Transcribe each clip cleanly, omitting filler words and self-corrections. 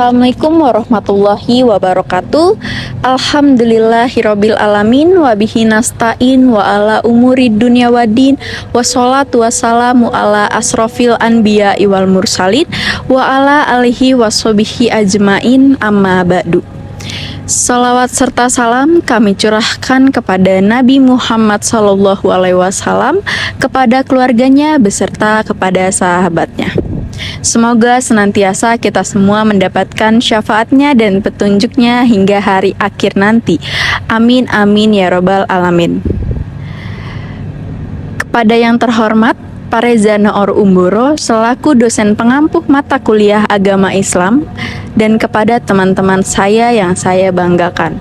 Assalamualaikum warahmatullahi wabarakatuh. Alhamdulillahirabbil alamin wa bihi nasta'in wa ala umuri dunya waddin wassalatu wassalamu ala asrofil anbiya'i wal mursalin wa ala alihi washabihi ajmain amma ba'du. Salawat serta salam kami curahkan kepada Nabi Muhammad SAW, kepada keluarganya beserta kepada sahabatnya. Semoga senantiasa kita semua mendapatkan syafaatnya dan petunjuknya hingga hari akhir nanti. Amin amin ya robbal alamin. Kepada yang terhormat Pak Reza Noor Umboro selaku dosen pengampu mata kuliah agama Islam, dan kepada teman-teman saya yang saya banggakan,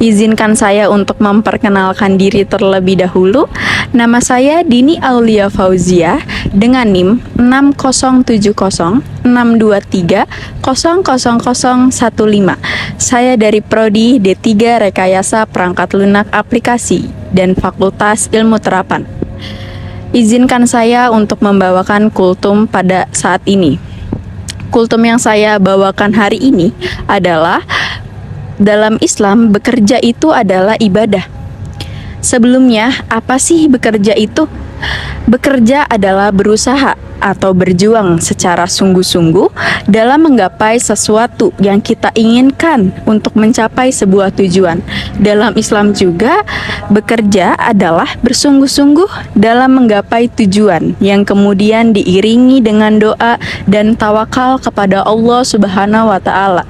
izinkan saya untuk memperkenalkan diri terlebih dahulu. Nama saya Dini Aulia Fauzia dengan NIM 607062300015. Saya dari Prodi D3 Rekayasa Perangkat Lunak Aplikasi dan Fakultas Ilmu Terapan. Izinkan saya untuk membawakan kultum pada saat ini. Kultum yang saya bawakan hari ini adalah dalam Islam bekerja itu adalah ibadah. Sebelumnya, apa sih bekerja itu? Bekerja adalah berusaha atau berjuang secara sungguh-sungguh dalam menggapai sesuatu yang kita inginkan untuk mencapai sebuah tujuan. Dalam Islam juga, bekerja adalah bersungguh-sungguh dalam menggapai tujuan yang kemudian diiringi dengan doa dan tawakal kepada Allah Subhanahu wa Ta'ala.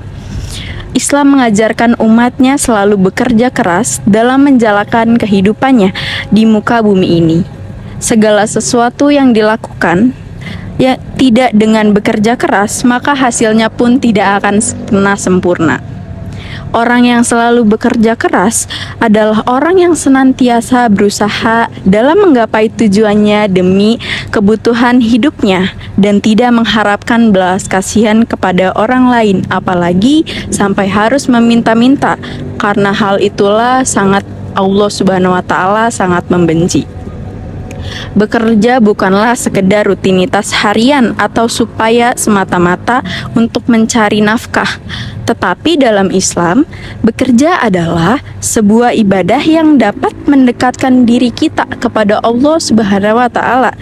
Islam mengajarkan umatnya selalu bekerja keras dalam menjalankan kehidupannya di muka bumi ini. Segala sesuatu yang dilakukan ya tidak dengan bekerja keras, maka hasilnya pun tidak akan pernah sempurna. Orang yang selalu bekerja keras adalah orang yang senantiasa berusaha dalam menggapai tujuannya demi kebutuhan hidupnya dan tidak mengharapkan belas kasihan kepada orang lain, apalagi sampai harus meminta-minta. Karena hal itulah sangat Allah Subhanahu wa Ta'ala sangat membenci. Bekerja bukanlah sekedar rutinitas harian atau supaya semata-mata untuk mencari nafkah, tetapi dalam Islam, bekerja adalah sebuah ibadah yang dapat mendekatkan diri kita kepada Allah Subhanahu wa Ta'ala.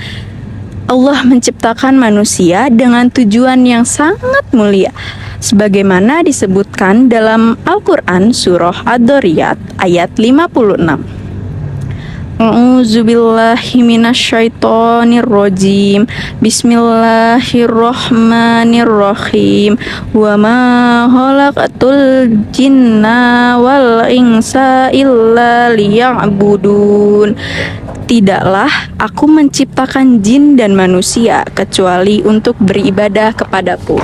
Allah menciptakan manusia dengan tujuan yang sangat mulia, sebagaimana disebutkan dalam Al-Quran Surah Ad-Dhariyat ayat 56. A'udzubillahi minasyaitonirrajim. Bismillahirrahmanirrahim. Wa ma khalaqatul jinna wal insa illa liya'budun. Tidaklah aku menciptakan jin dan manusia kecuali untuk beribadah kepadaku.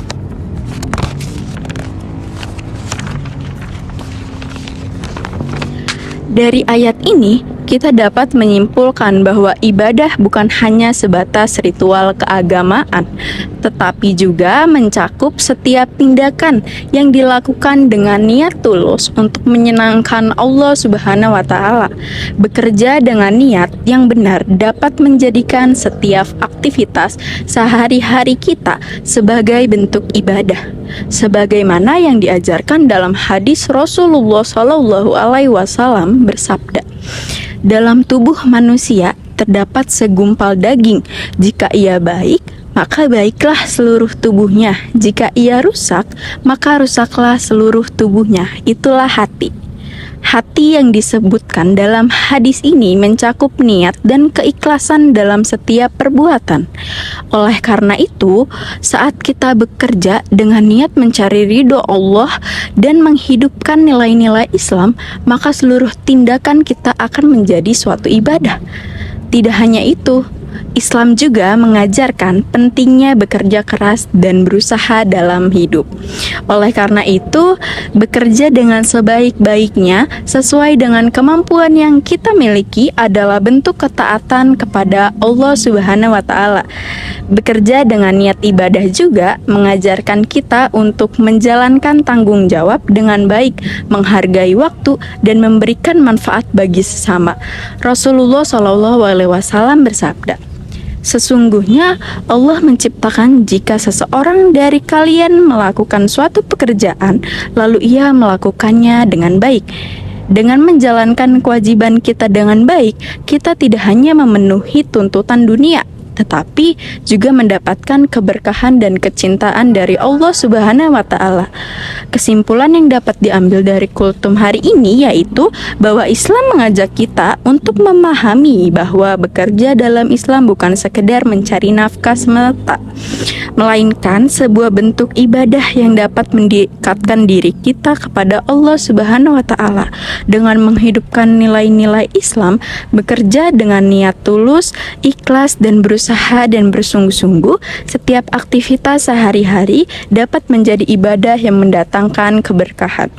Dari ayat ini, kita dapat menyimpulkan bahwa ibadah bukan hanya sebatas ritual keagamaan, tetapi juga mencakup setiap tindakan yang dilakukan dengan niat tulus untuk menyenangkan Allah Subhanahu wa Ta'ala. Bekerja dengan niat yang benar dapat menjadikan setiap aktivitas sehari-hari kita sebagai bentuk ibadah, sebagaimana yang diajarkan dalam hadis Rasulullah SAW bersabda, dalam tubuh manusia terdapat segumpal daging. Jika ia baik, maka baiklah seluruh tubuhnya. Jika ia rusak, maka rusaklah seluruh tubuhnya. Itulah hati. Hati yang disebutkan dalam hadis ini mencakup niat dan keikhlasan dalam setiap perbuatan. Oleh karena itu, saat kita bekerja dengan niat mencari ridho Allah dan menghidupkan nilai-nilai Islam, maka seluruh tindakan kita akan menjadi suatu ibadah. Tidak hanya itu, Islam juga mengajarkan pentingnya bekerja keras dan berusaha dalam hidup. Oleh karena itu, bekerja dengan sebaik-baiknya sesuai dengan kemampuan yang kita miliki adalah bentuk ketaatan kepada Allah Subhanahu wa Ta'ala. Bekerja dengan niat ibadah juga mengajarkan kita untuk menjalankan tanggung jawab dengan baik, menghargai waktu, dan memberikan manfaat bagi sesama. Rasulullah SAW bersabda, Sesungguhnya Allah menciptakan jika seseorang dari kalian melakukan suatu pekerjaan, lalu ia melakukannya dengan baik. Dengan menjalankan kewajiban kita dengan baik, kita tidak hanya memenuhi tuntutan dunia, tetapi juga mendapatkan keberkahan dan kecintaan dari Allah Subhanahu wa Ta'ala. Kesimpulan yang dapat diambil dari kultum hari ini yaitu bahwa Islam mengajak kita untuk memahami bahwa bekerja dalam Islam bukan sekedar mencari nafkah semata, melainkan sebuah bentuk ibadah yang dapat mendekatkan diri kita kepada Allah Subhanahu wa Ta'ala. Dengan menghidupkan nilai-nilai Islam, bekerja dengan niat tulus, ikhlas, dan berusaha dan bersungguh-sungguh, setiap aktivitas sehari-hari dapat menjadi ibadah yang mendatangkan keberkahan.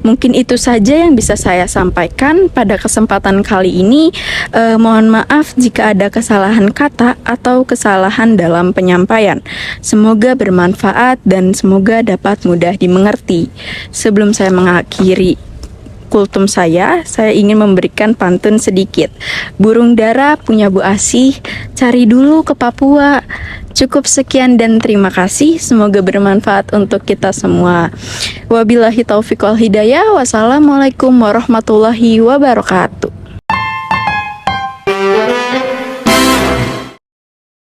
Mungkin itu saja yang bisa saya sampaikan pada kesempatan kali ini. Mohon maaf jika ada kesalahan kata atau kesalahan dalam penyampaian. Semoga bermanfaat dan semoga dapat mudah dimengerti. Sebelum saya mengakhiri kultum saya ingin memberikan pantun sedikit. Burung dara punya Bu Asih, cari dulu ke Papua. Cukup sekian dan terima kasih. Semoga bermanfaat untuk kita semua. Wabillahi taufiq wal hidayah. Wassalamualaikum warahmatullahi wabarakatuh.